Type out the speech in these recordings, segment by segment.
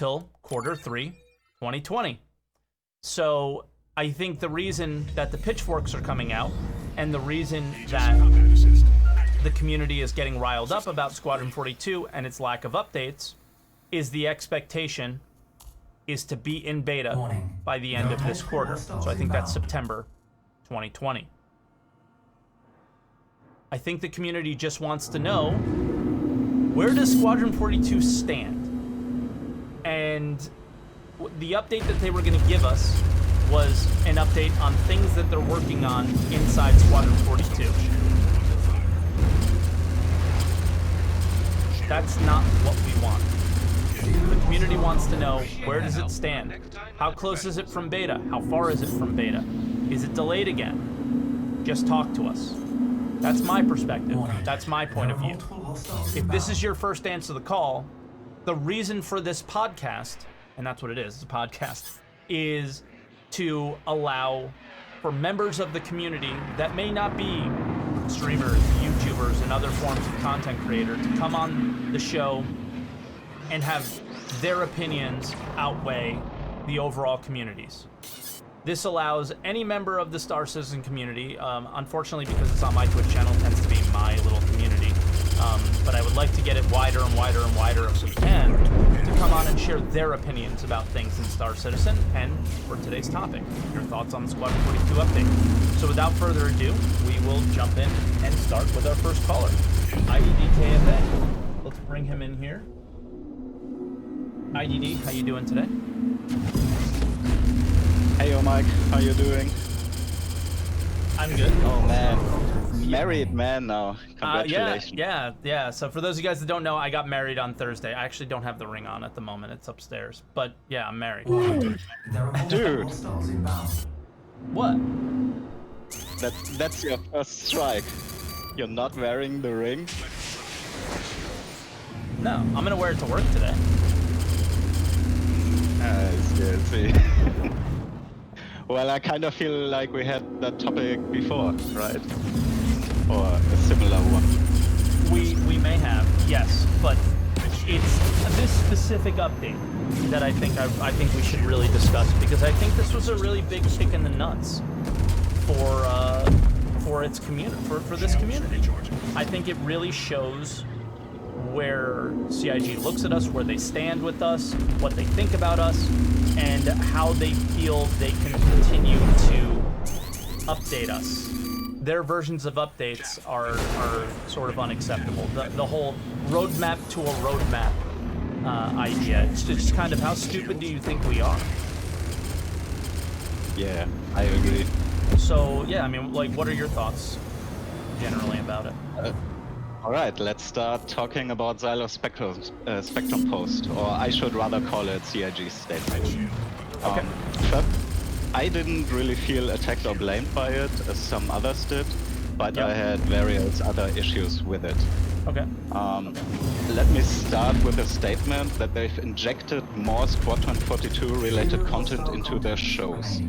until Q3 2020. So I think the reason that the pitchforks are coming out and the reason that the community is getting riled up about Squadron 42 and its lack of updates is the expectation is to be in beta by the end of this quarter. So I think that's September 2020. I think the community just wants to know, where does Squadron 42 stand? And the update that they were going to give us was an update on things that they're working on inside Squadron 42. That's not what we want. The community wants to know, where does it stand? How close is it from beta? How far is it from beta? Is it delayed again? Just talk to us. That's my perspective. That's my point of view. If this is your first answer to the call, the reason for this podcast, and that's what it is, it's a podcast, is to allow for members of the community that may not be streamers, YouTubers, and other forms of content creator to come on the show and have their opinions outweigh the overall communities. This allows any member of the Star Citizen community, unfortunately because it's on my Twitch channel, it tends to be my little community, but I would like to get it wider and wider and wider if we can, to come on and share their opinions about things in Star Citizen, and for today's topic, your thoughts on the Squadron 42 update. So without further ado, we will jump in and start with our first caller, IDDKFA. Let's bring him in here. IDD, how you doing today? Hey, Mike, how you doing? I'm good. Oh man, married man now. Congratulations. Yeah. So for those of you guys that don't know, I got married on Thursday. I actually don't have the ring on at the moment. It's upstairs. But yeah, I'm married. Dude. What? That's your first strike. You're not wearing the ring? No, I'm gonna wear it to work today. I see. Well, I kind of feel like we had that topic before, right? Or a similar one. We may have, yes, but it's this specific update that I think we should really discuss, because I think this was a really big kick in the nuts for its community, for this community. I think it really shows where CIG looks at us, where they stand with us, what they think about us, and how they feel they can continue to update us. Their versions of updates are sort of unacceptable. The whole roadmap to a roadmap idea, it's just kind of, how stupid do you think we are? Yeah, I agree. So, yeah, I mean, like, what are your thoughts generally about it? All right, let's start talking about Xylo's Spectrum post, or I should rather call it CIG's statement. Okay. First, I didn't really feel attacked or blamed by it, as some others did, but Yep. I had various other issues with it. Okay. Let me start with a statement that they've injected more Squadron 42 related content into their shows.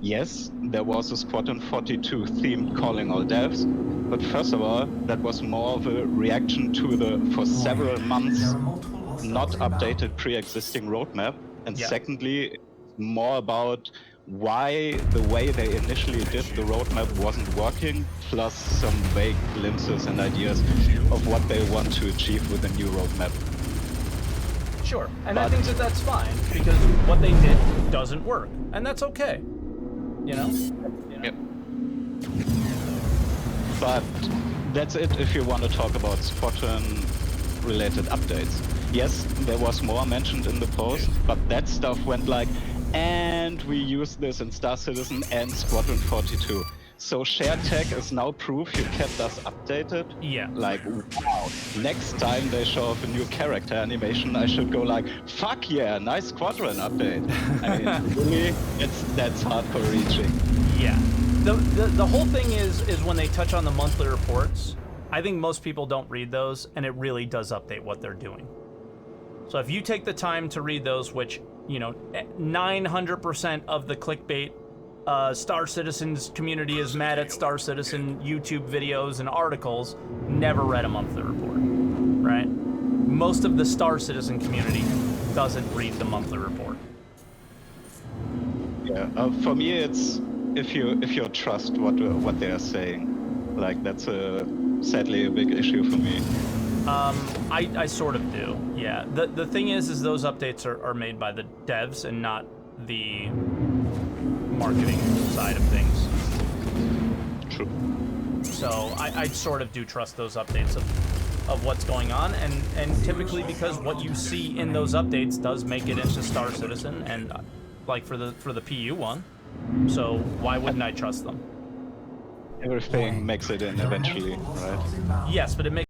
Yes, there was a Squadron 42 themed Calling All Devs, but first of all, that was more of a reaction to the, for several months, not updated pre-existing roadmap, and Yeah. secondly, more about why the way they initially did the roadmap wasn't working, plus some vague glimpses and ideas of what they want to achieve with the new roadmap. Sure, and I think that that's fine, because what they did doesn't work, and that's okay. You know? Yep. But that's it if you want to talk about Squadron-related updates. Yes, there was more mentioned in the post, but that stuff went like, and we use this in Star Citizen and Squadron 42. So share tag is now proof you kept us updated. Yeah. Like, wow. Next time they show off a new character animation, I should go like, fuck yeah, nice Squadron update. I mean, really, that's hardcore reaching. Yeah. The whole thing is when they touch on the monthly reports, I think most people don't read those, and it really does update what they're doing. So if you take the time to read those, which, you know, 900% of the clickbait Star Citizen's community is mad at Star Citizen YouTube videos and articles, never read a monthly report, right? Most of the Star Citizen community doesn't read the monthly report. Yeah, for me, it's if you trust what they are saying, like that's sadly a big issue for me. I sort of do, yeah. The thing is those updates are made by the devs and not the marketing side of things. True. So I sort of do trust those updates of what's going on, and typically because what you see in those updates does make it into Star Citizen, and like for the PU one, so why wouldn't I trust them? Everything makes it in eventually, right? Yes, but it makes